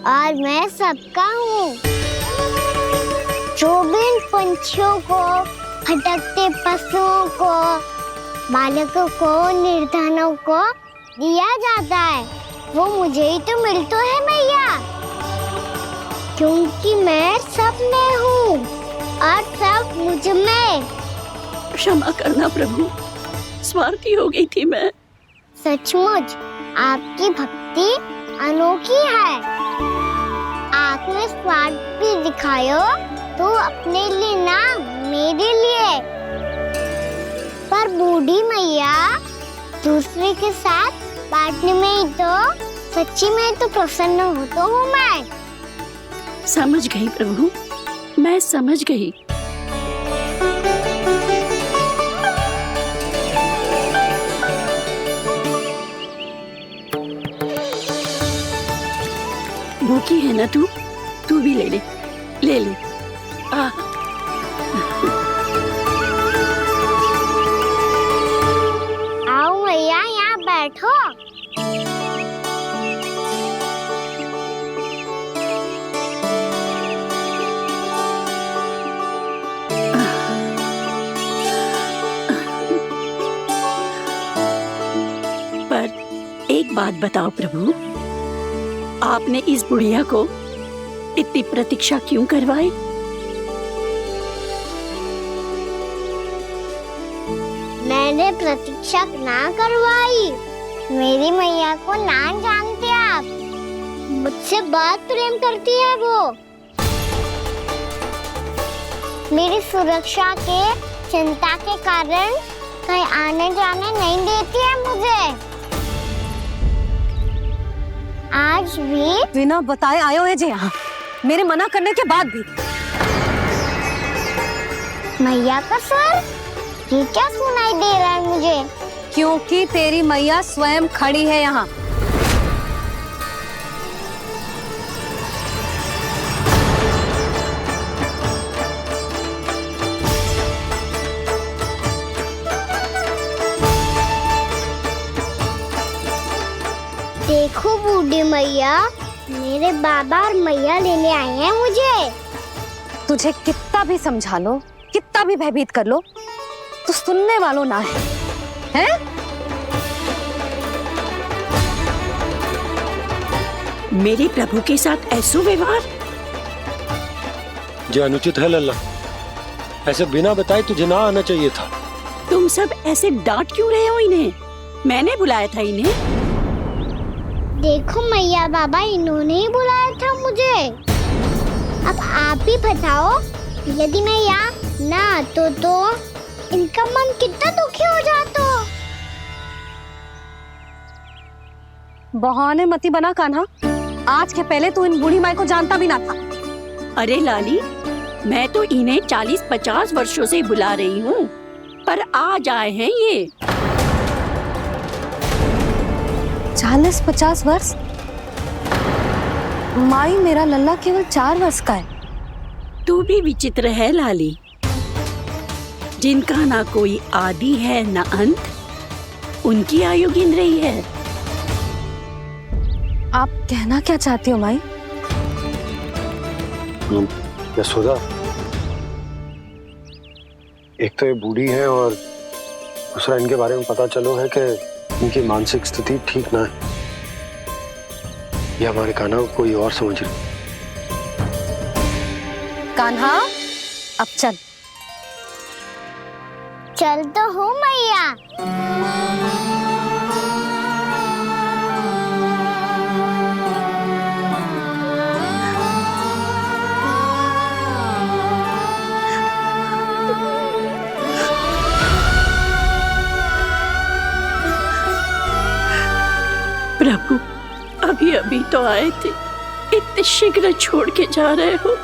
और मैं सबका हूँ। जो भी इन पंछियों को, भटकते पशुओं को, बालकों को, निर्धनों को दिया जाता है, वो मुझे ही तो मिलता है मैया, क्योंकि मैं सब में हूँ और सब मुझ में। क्षमा करना प्रभु, स्वार्थी हो गई थी मैं। सचमुच आपकी भक्ति अनोखी है। आपने स्वार्थ भी दिखायो तो अपने लिए ना, मेरे लिए। पर बूढ़ी मैया, दूसरे के साथ बांटने में ही तो सच्ची में तो प्रसन्न होता हूँ मैं। समझ गई प्रभु, मैं समझ गई। भूखी है ना तू भी ले ले, ले ले। आओ मैया, यहाँ बैठो। पर एक बात बताओ प्रभु, आपने इस बुढ़िया को इतनी प्रतीक्षा क्यों करवाई? मैंने प्रतीक्षा ना करवाई। मेरी मैया को ना जानते आप, मुझसे बहुत प्रेम करती है वो। मेरी सुरक्षा के चिंता के कारण कहीं आने जाने नहीं देती है मुझे। आज भी बिना बताए आयो है जी यहाँ, मेरे मना करने के बाद भी। मैया का स्वर, ये क्या सुनाई दे रहा है मुझे? क्योंकि तेरी मैया स्वयं खड़ी है यहाँ। देखो बूढ़ी मैया, मेरे बाबा और मैया लेने आए हैं मुझे। तुझे कितना भी समझा लो, कितना भी भयभीत कर लो, तो सुनने वालों ना है, हैं? मेरे प्रभु के साथ ऐसा व्यवहार जो अनुचित है लल्ला। ऐसे बिना बताए तुझे ना आना चाहिए था। तुम सब ऐसे डांट क्यों रहे हो इन्हें? मैंने बुलाया था इन्हें। देखो मैया बाबा, इन्होंने ही बुलाया था मुझे। अब आप ही बताओ, यदि मैं यहाँ ना आतो तो इनका मन कितना दुखी हो जाता। बहाने मती बना कान्हा, आज के पहले तू इन बूढ़ी माई को जानता भी ना था। अरे लाली, मैं तो इन्हें 40-50 वर्षों से बुला रही हूँ, पर आज आए हैं ये। 40-50 वर्ष? माई, मेरा लल्ला केवल 4 वर्ष का है। तू भी विचित्र है लाली, जिनका ना कोई आदि है ना अंत, उनकी आयु गिन रही है। आप कहना क्या चाहती हो माई? यशोदा, एक तो ये बूढ़ी है और दूसरा इनके बारे में पता चलो है कि इनकी मानसिक स्थिति ठीक ना है। ये हमारे कान्हा को कोई और समझ रही। कान्हा, अब चल। चल तो हूँ मैया। प्रभु, अभी अभी तो आए थे, इतने शीघ्र छोड़ के जा रहे हो?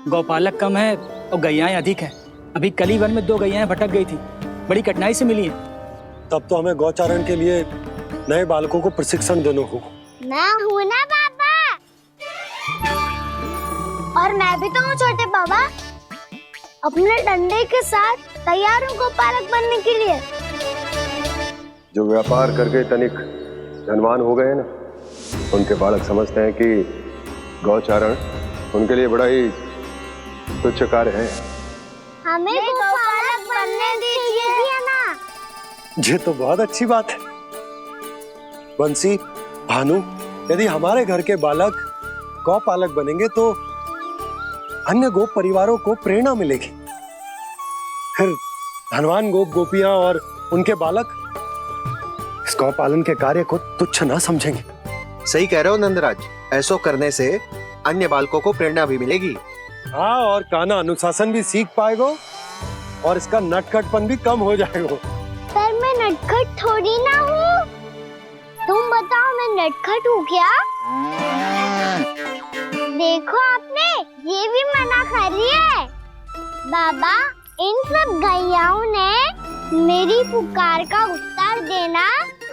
गौपालक कम है और गैयाएं अधिक हैं। अभी कली वन में 2 गैयाएं भटक गई थी, बड़ी कठिनाई से मिली हैं। तब तो हमें गौचारण के लिए नए बालकों को प्रशिक्षण देना होगा। मैं हूँ ना बाबा, और मैं भी तो हूँ छोटे बाबा। अपने डंडे के साथ तैयार हूँ गोपालक बनने के लिए। जो व्यापार करके तनिक धनवान हो गए ना, उनके बालक समझते हैं कि गौचारण उनके लिए बड़ा ही तुच्छ कार्य है। हमें गौपालक बनने दीजिए ना। ये तो बहुत अच्छी बात है। बंसी, भानु, यदि हमारे घर के बालक गौपालक बनेंगे तो अन्य गोप परिवारों को प्रेरणा मिलेगी। फिर धनवान गोप गोपियां और उनके बालक इस गौपालन के कार्य को तुच्छ ना समझेंगे। सही कह रहे हो नंदराज, ऐसा करने से अन्य बालकों को प्रेरणा भी मिलेगी। हाँ, और कान्हा अनुशासन भी सीख पाएगा और इसका नटखटपन भी कम हो जाएगा। पर मैं नटखट थोड़ी ना हूँ। तुम बताओ मैं नटखट हूँ क्या? देखो आपने ये भी मना कर रही है। बाबा, इन सब गैयाओं ने मेरी पुकार का उत्तर देना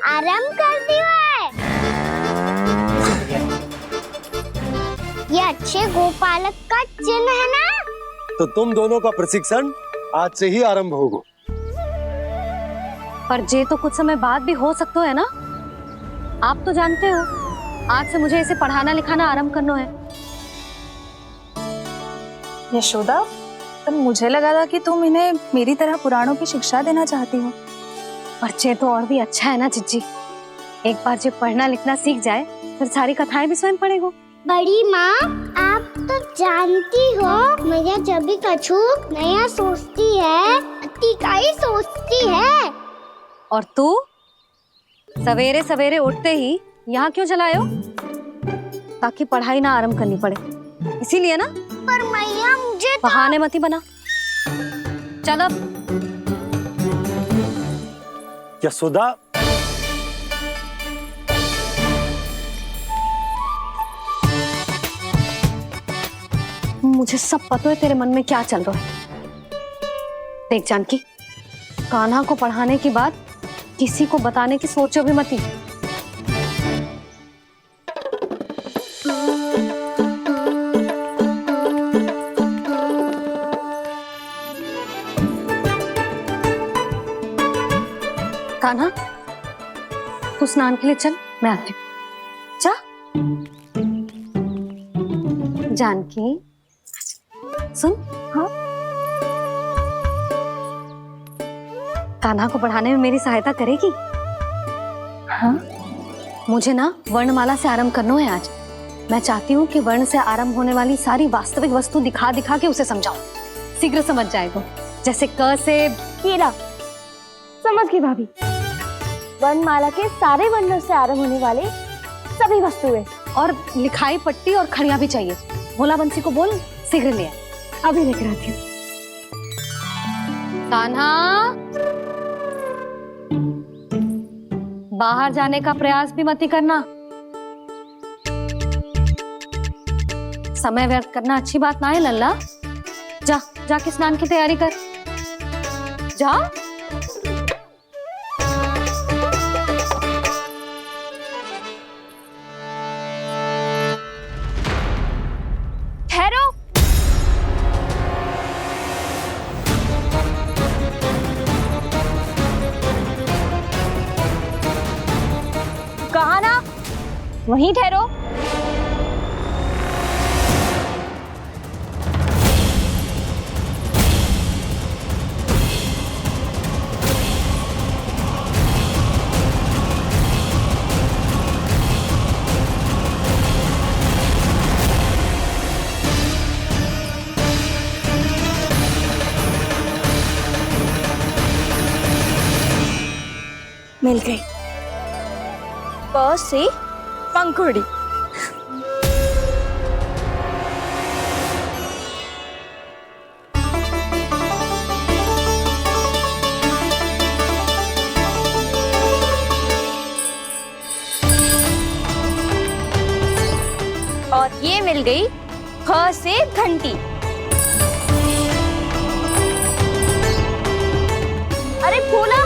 आरंभ कर दिया है। ये अच्छे गोपालक का चिन्ह है ना? तो तुम दोनों का प्रशिक्षण आज से ही आरंभ होगा। पर जे तो कुछ समय बाद भी हो सकता है ना। आप तो जानते हो, आज से मुझे इसे पढ़ाना लिखाना आरंभ करना है। यशोदा, पर मुझे लगा था कि तुम इन्हें मेरी तरह पुराणों की शिक्षा देना चाहती हो। पर जे तो और भी अच्छा है ना जिज्जी। एक बार जब पढ़ना लिखना सीख जाए फिर सारी कथाएं भी स्वयं पढ़ेगा। बड़ी माँ, आप तो जानती हो मेरा जब भी कछु नया सोचती है, का ही सोचती है। और तू सवेरे सवेरे उठते ही यहाँ क्यों चलाए हो? ताकि पढ़ाई ना आरंभ करनी पड़े, इसीलिए ना। पर मैया मुझे बहाने मती बना। चल अब। यशोदा, मुझे सब पता है तेरे मन में क्या चल रहा है। देख जानकी, कान्हा को पढ़ाने की बात किसी को बताने की सोचो भी मती। कान्हा, तू स्नान के लिए चल, मैं आती हूँ। जा। जानकी, सुन। हाँ, कान्हा को पढ़ाने में मेरी सहायता करेगी? हाँ, मुझे ना वर्णमाला से आरंभ करना है आज। मैं चाहती हूँ कि वर्ण से आरंभ होने वाली सारी वास्तविक वस्तु दिखा दिखा के उसे समझाऊं। शीघ्र समझ जाएगा। जैसे क से कीड़ा। समझ गई भाभी। वर्णमाला के सारे वर्णों से आरंभ होने वाले सभी वस्तुएं। और लिखाई पट्टी और खड़िया भी चाहिए। भोला बंसी को बोल शीघ्र ले आए। अभी लेकर आती हूँ। कान्हा, बाहर जाने का प्रयास भी मत करना। समय व्यर्थ करना अच्छी बात ना है लल्ला। जा, जाके स्नान की तैयारी कर। जा। ठहरो। कहा ना, वहीं ठहरो। मिल गई। प से पंखुड़ी। और ये मिल गई ख से घंटी। अरे भोला,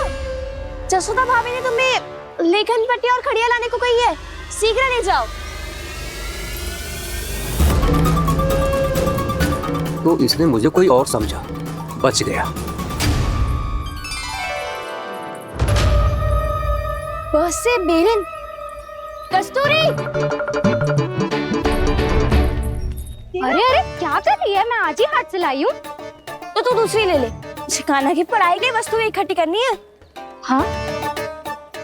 जसोदा भाभी ने तुम्हें लेखन पट्टी और खड़िया लाने को कही है, शीघ्र ले जाओ। तो इसने मुझे कोई और समझा, बच गया। ब से बेलन। कस्तूरी, अरे अरे क्या कर रही है? मैं आज ही हाथ से लाई हूँ। तो तू दूसरी ले ले। कान्हा की पढ़ाई की वस्तुएं इकट्ठी करनी है। हाँ,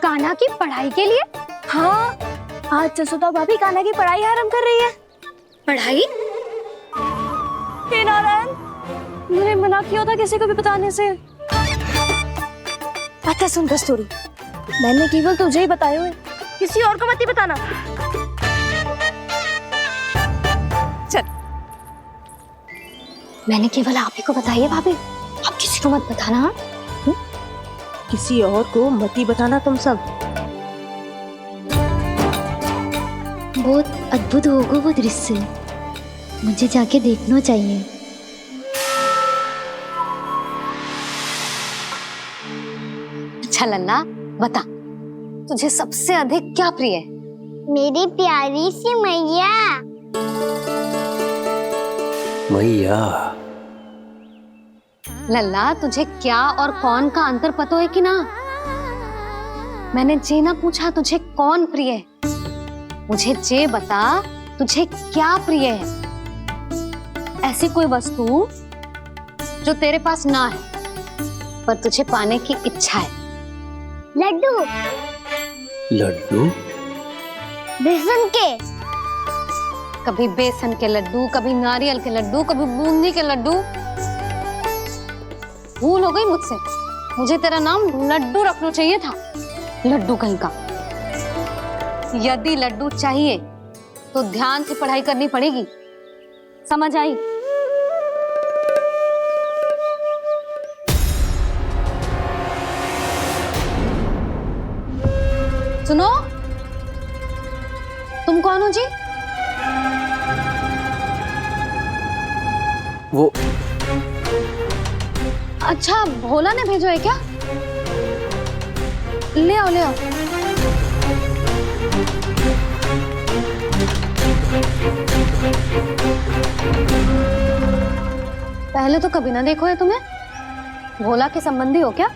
कान्हा की पढ़ाई के लिए? हाँ, आज जसोदा भाभी कान्हा की पढ़ाई आरंभ कर रही है। पढ़ाई? हे नारायण, मैंने मना किया था किसी को भी बताने से। अच्छा सुन कस्तूरी, मैंने केवल तुझे ही बताए हुए, किसी और को मत ही बताना। चल, मैंने केवल आप ही को बताई है भाभी, आप किसी को मत बताना। हाँ? किसी और को मत ही बताना तुम सब। बहुत अद्भुत होगा वो दृश्य, मुझे जाके देखना चाहिए। अच्छा लल्ला, बता तुझे सबसे अधिक क्या प्रिय है? मेरी प्यारी सी मैया। मैया। लल्ला, तुझे क्या और कौन का अंतर पता है कि ना? मैंने जे ना पूछा तुझे कौन प्रिय है, मुझे जे बता तुझे क्या प्रिय है। ऐसी कोई वस्तु जो तेरे पास ना है पर तुझे पाने की इच्छा है। लड्डू। लड्डू? बेसन के। कभी बेसन के लड्डू, कभी नारियल के लड्डू, कभी बूंदी के लड्डू। भूल हो गई मुझसे, मुझे तेरा नाम लड्डू रखना चाहिए था। लड्डू कहीं का। यदि लड्डू चाहिए तो ध्यान से पढ़ाई करनी पड़ेगी, समझ आई? सुनो, तुम कौन हो जी? वो अच्छा, भोला ने भेजो है क्या? ले आओ ले आओ। पहले तो कभी ना देखो है तुम्हें। भोला के संबंधी हो क्या?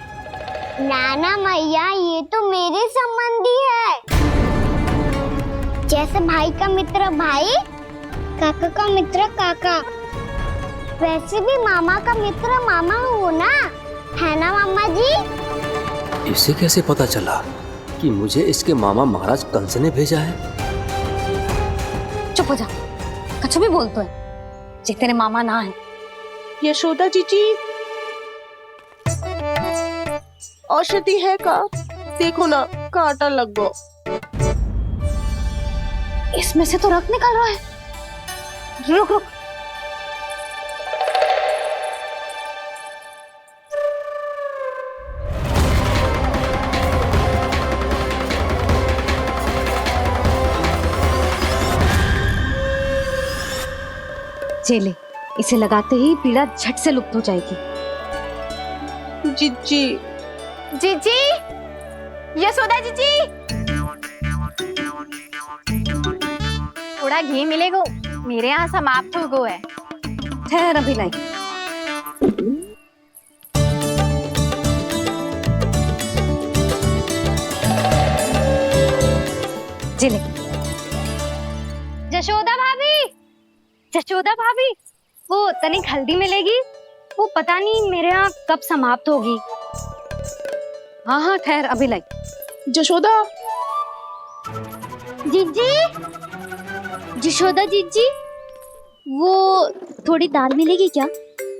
नाना मैया, ये तो मेरे संबंधी है। जैसे भाई का मित्र भाई, काका का मित्र काका, वैसे भी मामा का मित्र मामा हो ना, है ना मामा जी? इसे कैसे पता चला कि मुझे इसके मामा महाराज कंस ने भेजा है? चुप हो जा, कछु भी बोलते है जे तेरे मामा ना है। यशोदा जीजी, औषधि है का? देखो ना, कांटा लग गो। इसमें से तो रक्त निकल रहा है। रुक रुक, चले, इसे लगाते ही पीड़ा झट से लुप्त हो जाएगी। जीजी, जीजी, यशोदा जीजी, थोड़ा घी मिलेगा, मेरे यहाँ समाप्त हो गो है। ठहर अभी लाई। जिले। जशोदा भाभी, जशोदा भाभी, वो तनिक हल्दी मिलेगी? वो पता नहीं मेरे यहाँ कब समाप्त होगी। हाँ हाँ ठहर अभी लाई। जशोदा। जीजी, जशोदा जीजी, वो थोड़ी दाल मिलेगी क्या?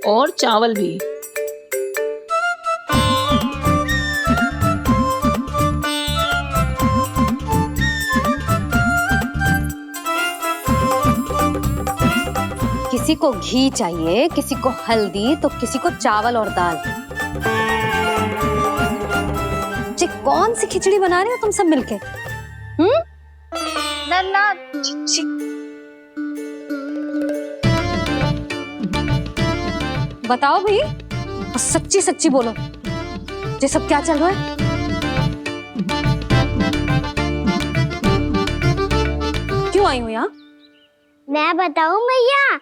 और चावल भी। किसी को घी चाहिए, किसी को हल्दी, तो किसी को चावल और दाल। जी कौन सी खिचड़ी बना रहे हो तुम सब मिलके? नन्ना, बताओ भाई, और सच्ची सच्ची बोलो, ये सब क्या चल रहा है? क्यों आई हूँ यहाँ? मैं बताऊं भैया,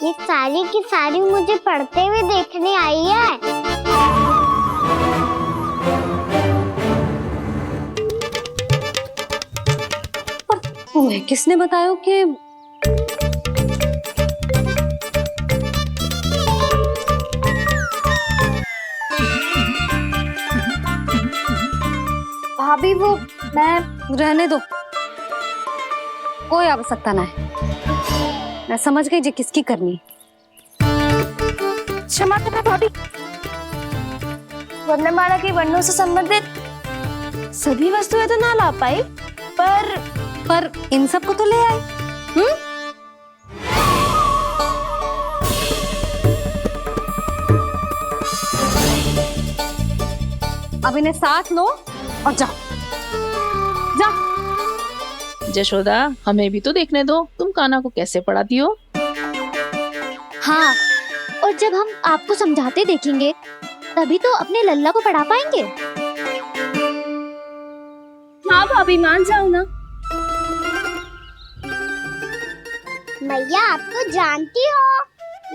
ये सारी की सारी मुझे पढ़ते हुए देखने आई है। तुम्हें किसने बताया कि भाभी वो मैं रहने दो, कोई आवश्यकता ना है। मैं समझ गई जी किसकी करनी। क्षमा करना भाभी, वर्णमाला के वर्णों से संबंधित सभी वस्तुएं तो ना ला पाई, पर इन सबको तो ले आए। अब इन्हें साथ लो और जाओ। जशोदा, हमें भी तो देखने दो तुम कान्हा को कैसे पढ़ाती हो। हाँ, और जब हम आपको समझाते देखेंगे तभी तो अपने लल्ला को पढ़ा पाएंगे। हाँ भाभी, मान जाओ ना। मैया, आप तो जानती हो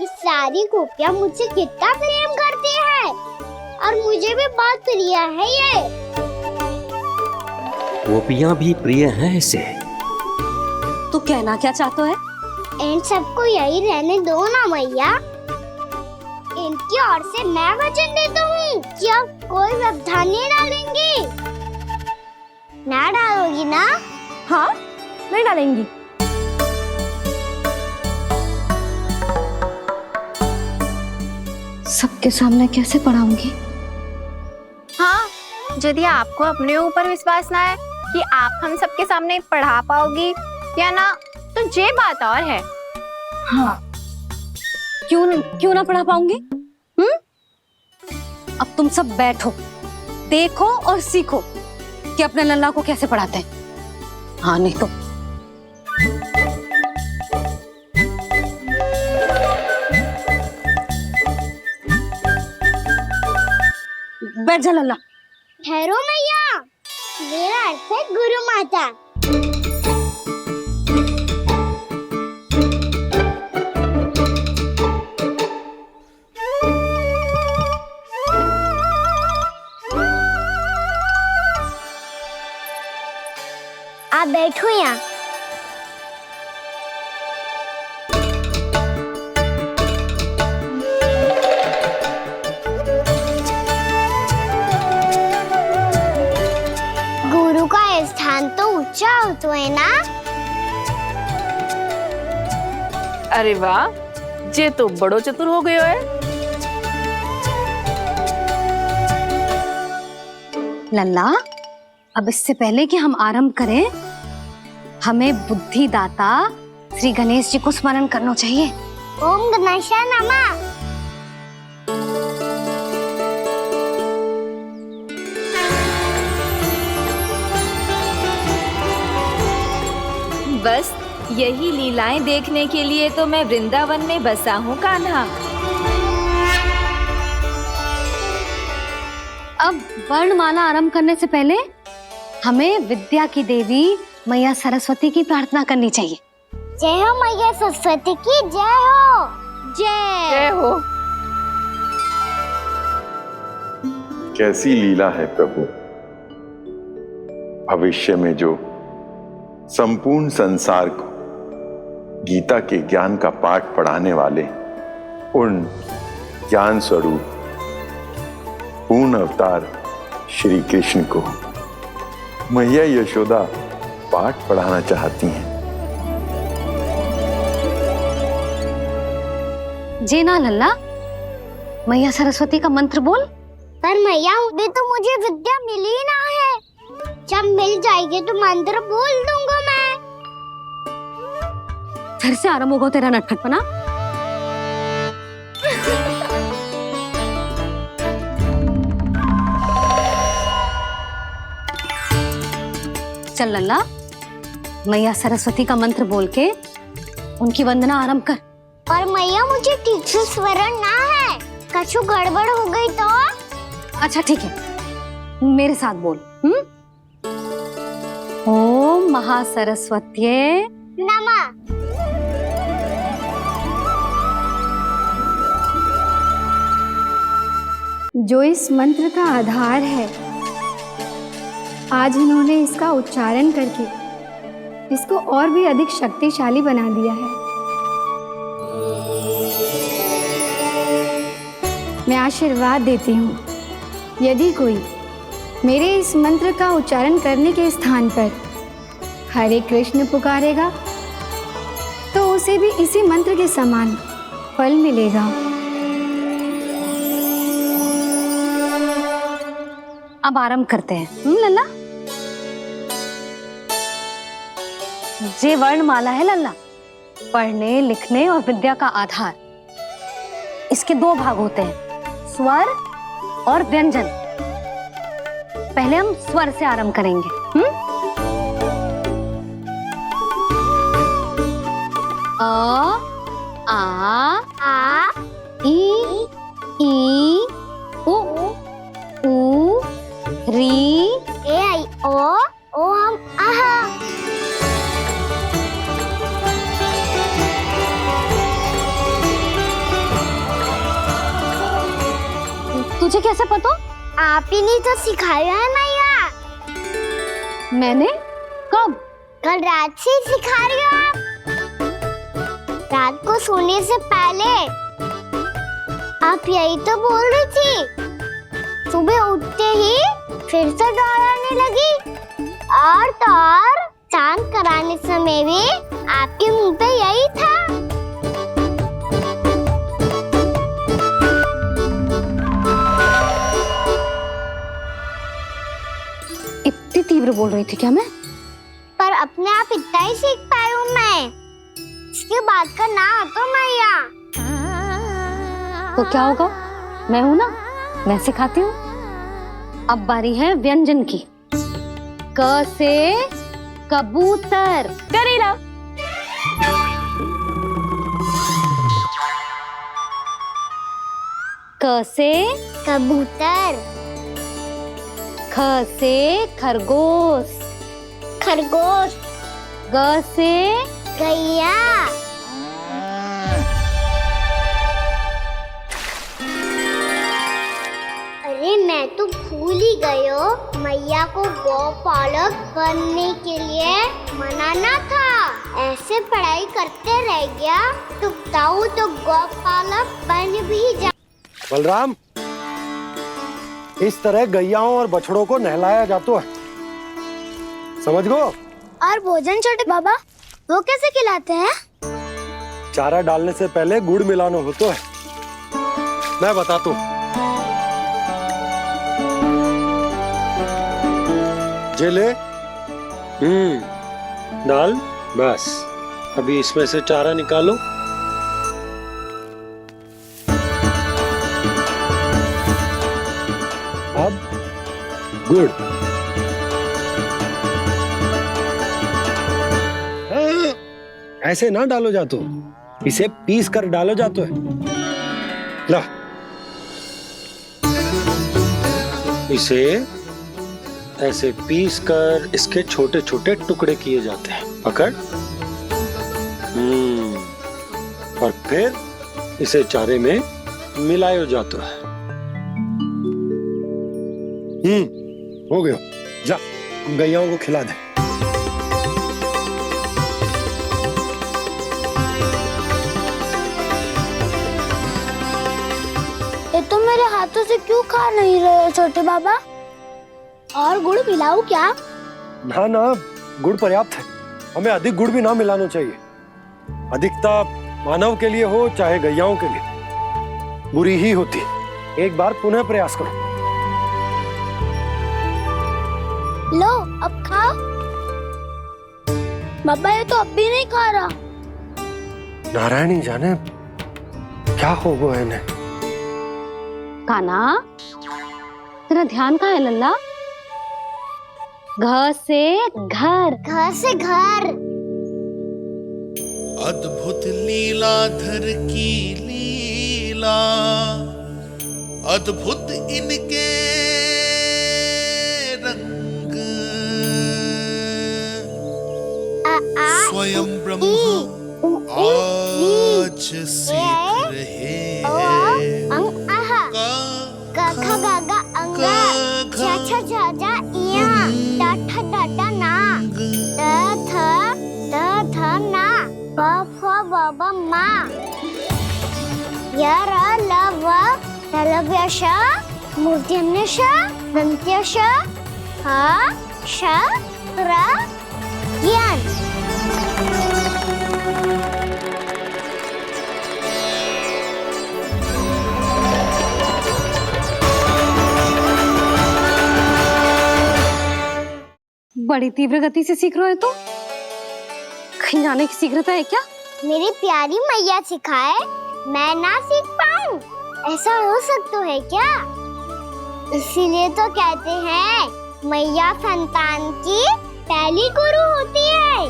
ये सारी गोपियां मुझसे कितना प्रेम करती है और मुझे भी बहुत प्रिय है ये। गोपियां भी प्रिय हैं इसे। तू कहना क्या चाहता है? इन सबको यही रहने दो ना मैया। इनकी ओर से मैं वचन देता हूँ कि अब कोई व्यवधान नहीं डालेंगी। ना डालोगी ना? हाँ, मैं डालेंगी। सबके सामने कैसे पढ़ाऊंगी? हाँ, यदि आपको अपने ऊपर विश्वास ना है कि आप हम सबके सामने पढ़ा पाओगी या ना, तो ये बात और है। हाँ, क्यों ना पढ़ा पाऊंगी? अब तुम सब बैठो, देखो और सीखो कि अपने लल्ला को कैसे पढ़ाते हैं। हाँ, नहीं तो बैठ जा लल्ला। ठहरो मैया, मेरा अर्थ है गुरु माता। आप बैठो यहाँ। गुरु का स्थान तो ऊंचा होता है ना? अरे वाह, जे तो बड़ो चतुर हो गयो है। लल्ला, अब इससे पहले कि हम आरंभ करें, हमें बुद्धिदाता श्री गणेश जी को स्मरण करना चाहिए। ओम गणेशाय नमः। बस यही लीलाएं देखने के लिए तो मैं वृंदावन में बसा हूँ कान्हा। अब वर्णमाला आरंभ करने से पहले हमें विद्या की देवी मैया सरस्वती की प्रार्थना करनी चाहिए। जय हो मैया सरस्वती की, जय हो। जय हो। कैसी लीला है प्रभु। भविष्य में जो संपूर्ण संसार को गीता के ज्ञान का पाठ पढ़ाने वाले उन ज्ञान स्वरूप पूर्ण अवतार श्री कृष्ण को मैया यशोदा पाठ पढ़ाना चाहती हैं। जी ना लल्ला, मैया सरस्वती का मंत्र बोल। पर मैया, अभी तो मुझे विद्या मिली ना है। जब मिल जाएगी तो मंत्र बोल दूंगा मैं। फिर से आरंभ होगा तेरा नटखटपना। चल लल्ला, मैया सरस्वती का मंत्र बोल के उनकी वंदना आरंभ कर। पर मैया, मुझे ठीक से स्मरण ना है। कछु गड़बड़ हो गई तो? अच्छा ठीक है, मेरे साथ बोल। ओम महासरस्वत्यै नमः। जो इस मंत्र का आधार है, आज इन्होंने इसका उच्चारण करके इसको और भी अधिक शक्तिशाली बना दिया है। मैं आशीर्वाद देती हूँ, यदि कोई मेरे इस मंत्र का उच्चारण करने के स्थान पर हरे कृष्ण पुकारेगा तो उसे भी इसी मंत्र के समान फल मिलेगा। अब आरंभ करते हैं। लल्ला, ये वर्णमाला है लल्ला, पढ़ने लिखने और विद्या का आधार। इसके दो भाग होते हैं, स्वर और व्यंजन। पहले हम स्वर से आरंभ करेंगे। अ, आ, ई, उ, री, ए आई ओ हम आहा। तुझे कैसे पता? आप ही ने तो सिखाया है मैया। मैंने? कब? कल रात से सिखा रही हो आप। रात को सोने से पहले आप यही तो बोल रही थी। सुबह उठते ही फिर से दोहराने लगी, और तो और चांद कराने समय भी आपके मुंह पे यही था। इतनी तीव्र बोल रही थी क्या मैं? पर अपने आप इतना ही सीख पाई हूँ मैं। इसके बाद का ना तो मैया। तो क्या होगा? मैं हूं ना, मैं सिखाती हूँ। अब बारी है व्यंजन की। क से कबूतर। करेला। क से कबूतर। ख से खरगोश। खरगोश। ग से गैया। अरे मैं तो भूल ही गई हो, मैया को गौपालक बनने के लिए मनाना था। ऐसे पढ़ाई करते रह गया तो ताऊ तो गौपालक बन भी जा। बलराम, इस तरह गैयाओं और बछड़ों को नहलाया जाता है, समझ गो? और भोजन छोटे बाबा, वो कैसे खिलाते हैं? चारा डालने से पहले गुड़ मिलाना होता है। मैं बताता हूँ। जेले, डाल, बस। अभी इसमें से चारा निकालो। अब गुड़। ऐसे ना डालो जातो, इसे पीस कर डालो जातो है। ला, इसे ऐसे पीस कर इसके छोटे छोटे टुकड़े किए जाते हैं। पकड़। और फिर इसे चारे में मिलाया जाता है। हो गया। जा, गैयाओं को खिला दे। ये तो मेरे हाथों से क्यों खा नहीं रहे हो छोटे बाबा? और गुड़ मिलाऊं क्या? ना ना, गुड़ पर्याप्त है। हमें अधिक गुड़ भी ना मिलाना चाहिए। अधिकता मानव के लिए हो चाहे गैयाओं के लिए बुरी ही होती। एक बार पुनः प्रयास करो। लो, अब खाओ। बाबा ये तो अब भी नहीं खा रहा। नारायणी जाने क्या हो गया इन्हें। काना, तेरा ध्यान कहाँ है लल्ला? घ से घर। घर से घर। अद्भुत लीलाधर की लीला, अद्भुत इनके रंग, स्वयं ब्रह्मा आज सीख रहे हैं। गा गा गा अंगा, छा छा छा छा इया, डा ठा ना, द थ लवम मा यार लव तलव्यश मूर्त्यन्यश दन्त्यश हा श त्र ज्ञान। बड़ी तीव्र गति से सीख रहे हो तो कहीं जाने की शीघ्रता है क्या? मेरी प्यारी मैया सिखाए मैं ना सीख पाऊं, ऐसा हो सकता है क्या? इसीलिए तो कहते हैं मैया संतान की पहली गुरु होती है।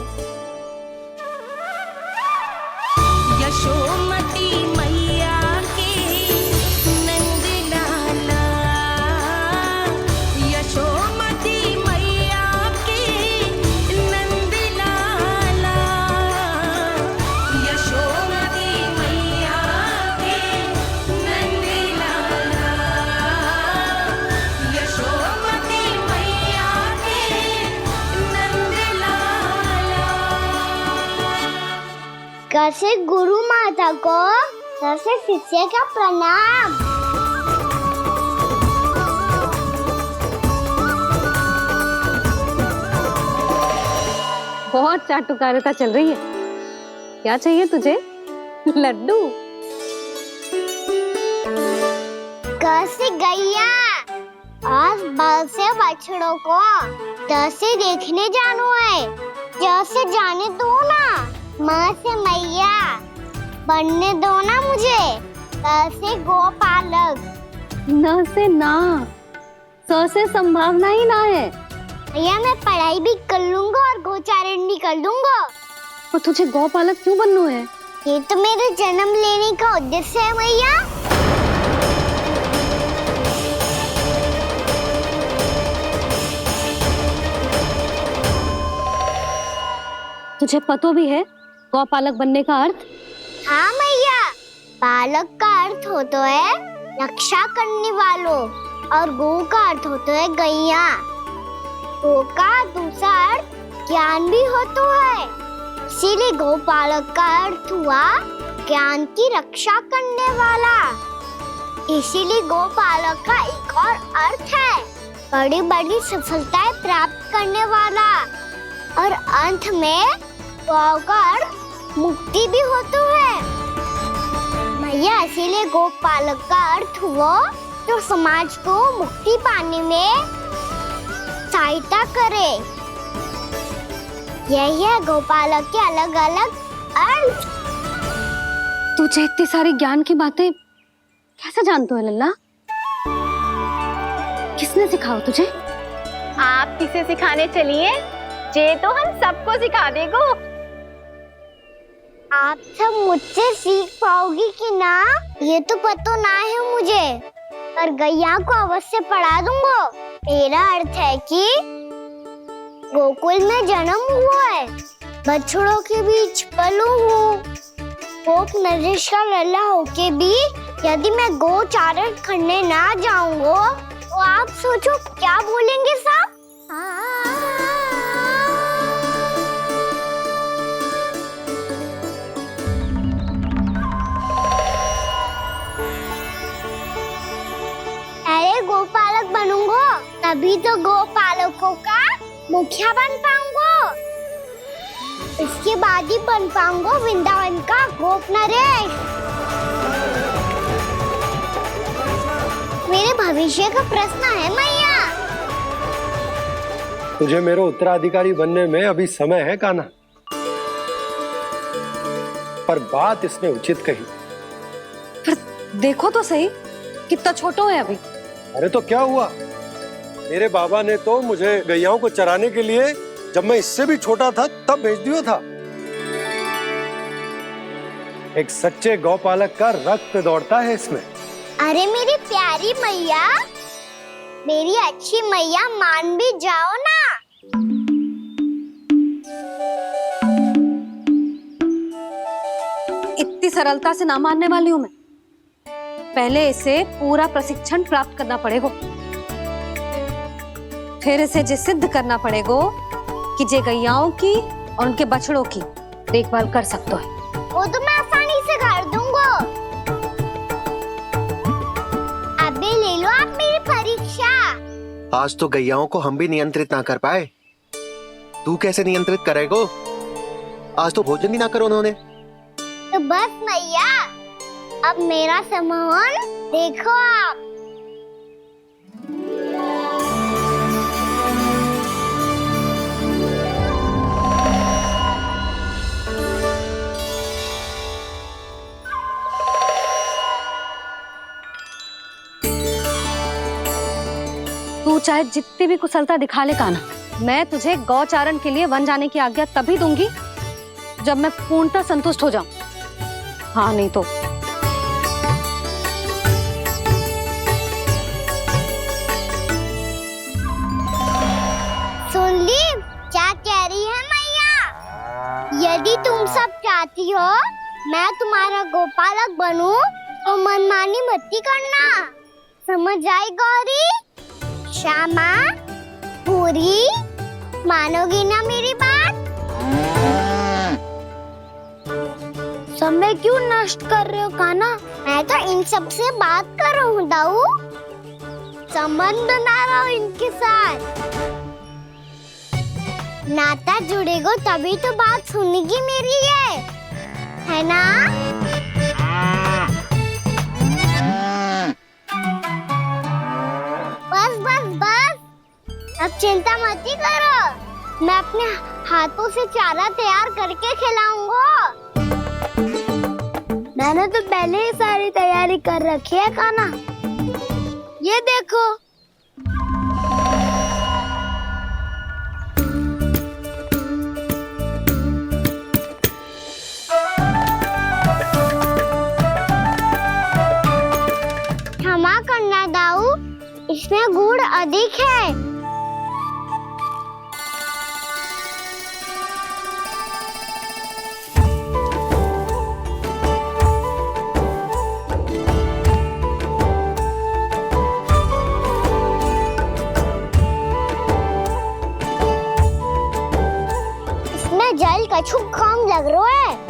यशोमती मैया के नंद लाला, यशोमती मैया के नंद लाला, यशोमती मैया के नंद लाला, यशोमती मैया के नंद लाला। कैसे गुरु माता को कैसे शिष्य का प्रणाम। बहुत चाटुकारिता चल रही है। क्या चाहिए तुझे? लड्डू? कैसे गैया और बल से बछड़ों को कैसे देखने जानो है, जैसे जाने दो ना, माँ से मैया बनने दो ना मुझे, कैसे गोपालक। न से ना, स से संभावना ही ना है। भैया मैं पढ़ाई भी कर लूंगा और गोचारण भी कर दूंगा। और तुझे गौपालक क्यों बनना है? ये तो मेरे जन्म लेने का उद्देश्य है भैया। तुझे पतो भी है गौपालक बनने का अर्थ? हाँ मैया, पालक का अर्थ होता है रक्षा करने वालों और गौ का अर्थ होता है गैया। गौ का दूसरा अर्थ ज्ञान भी होता है, इसीलिए गौपालक का अर्थ हुआ ज्ञान की रक्षा करने वाला। इसीलिए गौपालक का एक और अर्थ है बड़ी बड़ी सफलताएं प्राप्त करने वाला, और अंत में गौ का अर्थ मुक्ति भी होता है। भैया इसीलिए गोपालक का अर्थ हुआ जो समाज को मुक्ति पाने में सहायता करे। यही है गोपालक के अलग अलग अर्थ। तुझे इतनी सारी ज्ञान की बातें कैसे जानते हो लल्ला? किसने सिखाओ तुझे? आप किसे सिखाने चलिए, जे तो हम सबको सिखा देगो। आप सब मुझसे सीख पाओगी कि ना ये तो पता ना है मुझे, पर गैया को अवश्य पढ़ा दूंगा। मेरा अर्थ है कि गोकुल में जन्म हुआ है, बछड़ों के बीच पलू हूँ, गोप नरेश का लल्ला होके भी यदि मैं गोचारण करने ना जाऊंगा तो आप सोचो क्या बोलेंगे सब? अरे गोपालक बनूंगा तभी तो गोपालकों का मुखिया बन पाऊंगा, इसके बाद ही बन पाऊंगा वृंदावन का गोप नरेश। मेरे भविष्य का प्रश्न है मैया। तुझे मेरा उत्तराधिकारी बनने में अभी समय है कान्हा, पर बात इसने उचित कही। पर देखो तो सही कितना छोटा है अभी। अरे तो क्या हुआ, मेरे बाबा ने तो मुझे गैयाओं को चराने के लिए जब मैं इससे भी छोटा था तब भेज दिया था। एक सच्चे गौपालक का रक्त दौड़ता है इसमें। अरे मेरी प्यारी मैया, मेरी अच्छी मैया, मान भी जाओ ना। इतनी सरलता से ना मानने वाली हूँ मैं। पहले इसे पूरा प्रशिक्षण प्राप्त करना पड़ेगा, फिर इसे ये सिद्ध करना पड़ेगा कि जे गैयाओं की और उनके बछड़ों की देखभाल कर सकते हो। वो तो मैं आसानी से कर दूंगा। अबे ले लो आप मेरी परीक्षा। आज तो गैयाओं को हम भी नियंत्रित ना कर पाए, तू कैसे नियंत्रित करेगो? आज तो भोजन भी ना करो उन्होंने। तो बस मैया, अब मेरा सम्मान देखो आप। तू चाहे जितनी भी कुशलता दिखा ले कान्हा, मैं तुझे गौचारण के लिए वन जाने की आज्ञा तभी दूंगी जब मैं पूर्णतः संतुष्ट हो जाऊं। हाँ नहीं तो सुन ली क्या कह रही है मैया? यदि तुम सब चाहती हो मैं तुम्हारा गोपालक बनूं तो मनमानी मत करना, समझ आई गौरी? श्यामा, पूरी, मानोगी ना मेरी बात? समय क्यों नष्ट कर रहे हो कान्हा? मैं तो इन सब से बात कर रहा हूँ दाऊ, संबंध बना रहा हूँ इनके साथ। नाता जुड़ेगा तभी तो बात सुनेगी मेरी है ना? बस बस बस, अब चिंता मत ही करो, मैं अपने हाथों से चारा तैयार करके खिलाऊंगा। मैंने तो पहले ही सारी तैयारी कर रखी है कान्हा, ये देखो। क्षमा करना दाऊ, इसमें गुड़ अधिक है। इसमें जल कछु कम लग रहा है।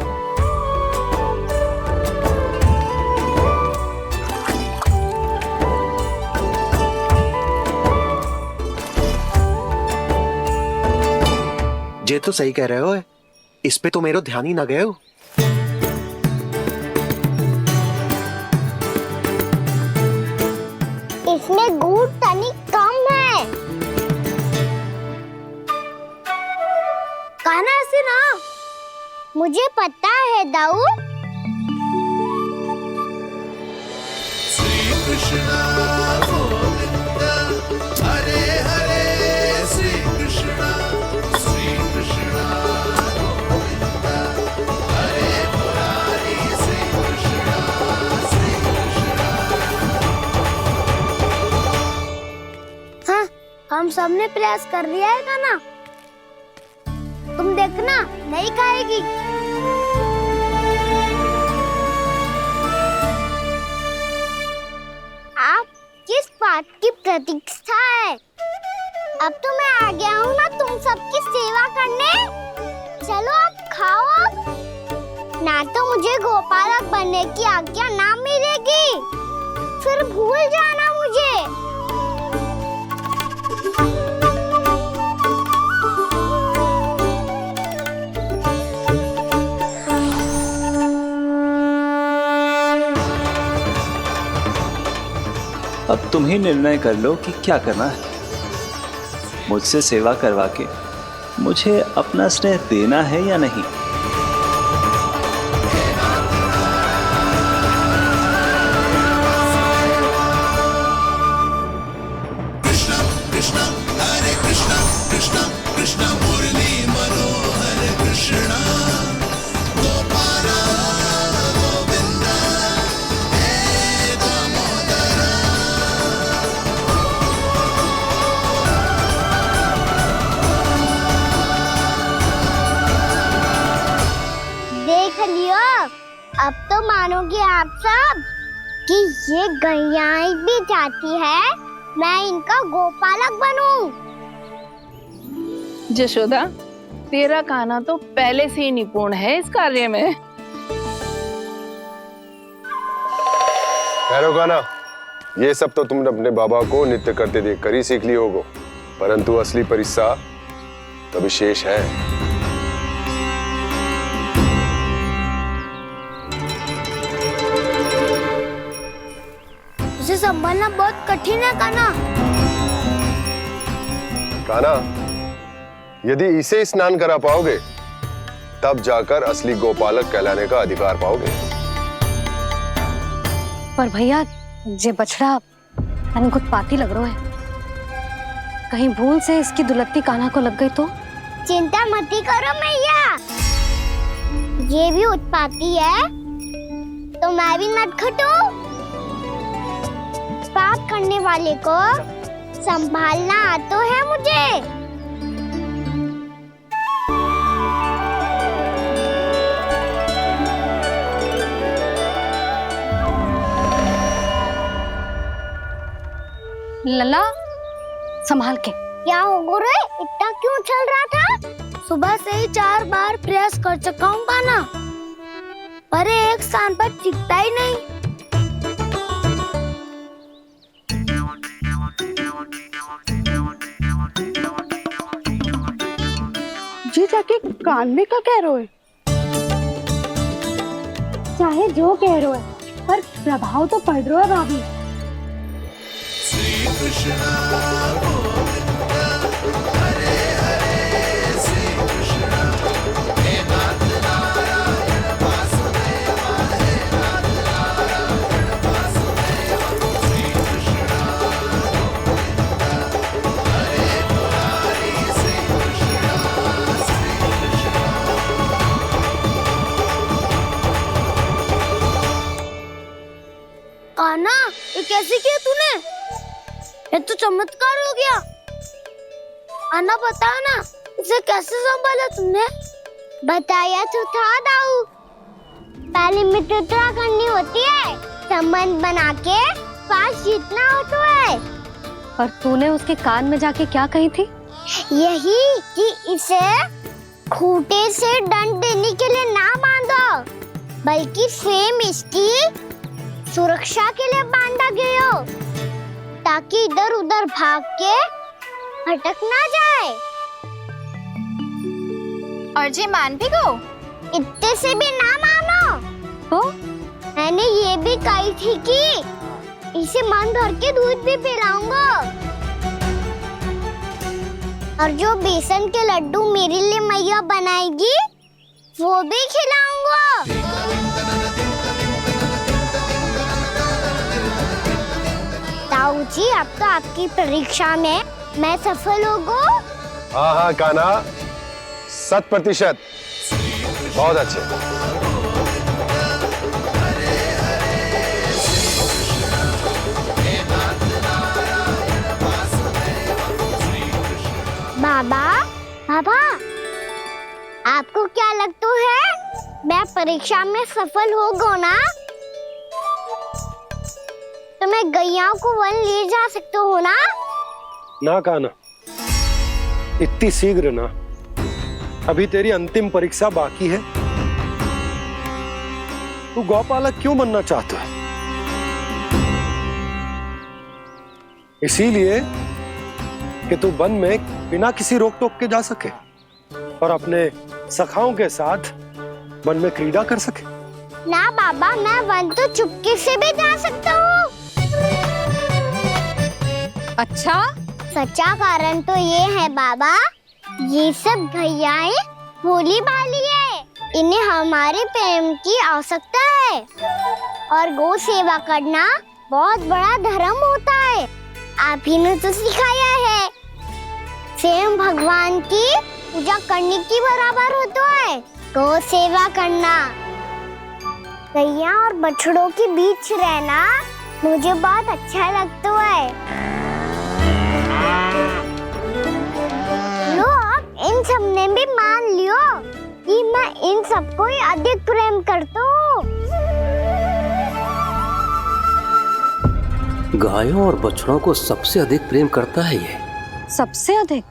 ये तो सही कह रहे हो, इस पे तो मेरे ध्यान ही ना गए हो। इसमें गुड़ तनिक कम है। कान्हा ऐसे ना, मुझे पता है दाऊ। श्री कृष्ण गोविंद हरे हरे, श्री कृष्ण गोविंद हरे मुरारी, श्री कृष्ण हाँ, हम सबने प्रयास कर लिया है कान्हा, तुम देखना नहीं खाएगी। आप किस बात की प्रतीक्षा है? अब तो मैं आ गया हूँ ना तुम सबकी सेवा करने। चलो अब खाओ अब। ना तो मुझे गोपालक बनने की आज्ञा ना मिलेगी, फिर भूल जाना मुझे। अब तुम ही निर्णय कर लो कि क्या करना है। मुझसे सेवा करवा के मुझे अपना स्नेह देना है या नहीं। कृष्ण कृष्ण हरे कृष्ण कृष्ण कृष्ण मुरली मनोहर कृष्ण गोपाल गोविंद हे दामोदर। देख लियो, अब तो मानोगे आप सब कि ये गैयाएं भी चाहती है मैं इनका गोपालक बनूं। जशोदा, तेरा कान्हा तो पहले से ही निपुण है इस कार्य में। ठहरो कान्हा, ये सब तो तुमने अपने बाबा को नृत्य करते देख कर ही सीख ली होगो, परंतु असली परिस्सा तो विशेष है। उसे संभालना बहुत कठिन है कान्हा। कान्हा, यदि इसे स्नान करा पाओगे तब जाकर असली गोपालक कहलाने का अधिकार पाओगे। पर भैया ये बछड़ा उत्पाती लग रहा है, कहीं भूल से इसकी दुलत्ती कान्हा को लग गई तो? चिंता मत करो मैया, ये भी उत्पाती है तो मैं भी नटखट हूँ। पाप करने वाले को संभालना आता है मुझे। लला संभाल के। क्या हो गुरु, इतना क्यों चल रहा था? सुबह से ही 4 बार प्रयास कर चुका हूँ कान्हा, पर एक स्थान पर टिकता ही नहीं। जी जाके कान में क्या कह रहे हो? चाहे जो कह रहे हो पर प्रभाव तो पड़ रहा है भाभी। श्री कृष्णा गोविंद हरे हरे, श्री कृष्णा हे नाथ नारायण वासुदेव, हे नाथ नारायण वासुदेव, श्री कृष्णा गोविंद हरे मुरारी, श्री कृष्णा, श्री कृष्णा। कान्हा, ये कैसे किया तूने? ये तो चमत्कार हो गया। अन्ना बता ना, इसे कैसे संभाला तुमने? बताया तो था दाऊ, पहले मित्रता करनी होती है, संबंध बना के पास जीतना होता है। और तूने उसके कान में जाके क्या कही थी? यही कि इसे खूंटे से दंड देने के लिए ना बांधो, बल्कि स्वयं इसकी सुरक्षा के लिए बांधा गया हो, ताकि इधर उधर भाग के भटक ना जाए। और जी मान भी गो? इतने से भी ना मानो। तो मैंने ये भी कही थी कि इसे मन भर के दूध भी पिलाऊंगा, और जो बेसन के लड्डू मेरे लिए मैया बनाएगी वो भी खिलाऊंगा। ताऊ जी, अब तो आपकी परीक्षा में मैं सफल होगा। हाँ हाँ कान्हा, 100%। बहुत अच्छे। बाबा, बाबा, आपको क्या लगता है मैं परीक्षा में सफल होगा ना? तो मैं गैयाओं को वन ले जा सकता हूँ ना? ना कान्हा, इतनी शीघ्र ना, अभी तेरी अंतिम परीक्षा बाकी है। तू गौपालक क्यों बनना चाहता है? इसीलिए कि तू वन में बिना किसी रोक टोक के जा सके और अपने सखाओं के साथ वन में क्रीड़ा कर सके। ना बाबा, मैं वन तो चुपके से भी जा सकता हूँ। अच्छा? सच्चा कारण तो ये है बाबा, ये सब गैयाएं भोली भाली है, इन्हें हमारे प्रेम की आवश्यकता है, और गौ सेवा करना बहुत बड़ा धर्म होता है। आप ही ने तो सिखाया है, स्वयं भगवान की पूजा करने की बराबर होता है गौ सेवा करना। गैया और बछड़ों के बीच रहना मुझे बहुत अच्छा लगता है। लो, आप इन सब ने भी मान लियो कि मैं इन सबको ही अधिक प्रेम करता हूँ। गायों और बछड़ों को सबसे अधिक प्रेम करता है ये। सबसे अधिक?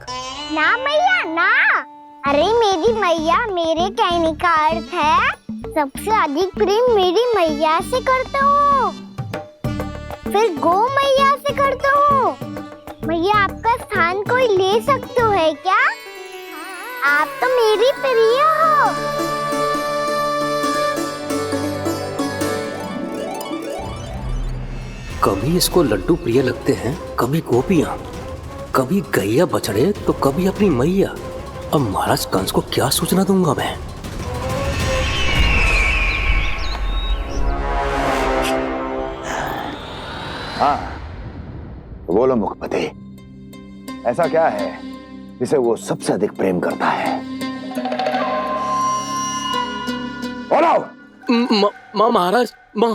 ना मैया ना, अरे मेरी मैया, मेरे कहने का अर्थ है सबसे अधिक प्रेम मेरी मैया से करता हूँ। फिर गौ मैया से करता हूँ। मैया आपका स्थान कोई ले सकते है क्या? आप तो मेरी प्रिय हो। कभी इसको लड्डू प्रिय लगते हैं, कभी गोपियां, कभी गैया बछड़े तो कभी अपनी मैया। अब महाराज कंस को क्या सूचना दूंगा मैं? हाँ, बोलो मुखपति, ऐसा क्या है जिसे वो सबसे अधिक प्रेम करता है? बोलो। माँ महाराज, माँ।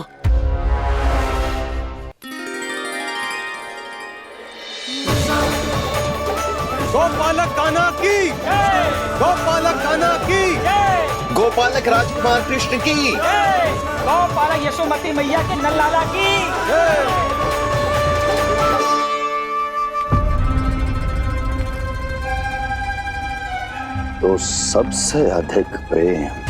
गोपालक कान्हा की, गोपालक कान्हा की, गोपालक राजकुमार कृष्ण की, गौपालक यशोमती मैया के नल्लाला की। तो सबसे अधिक प्रेम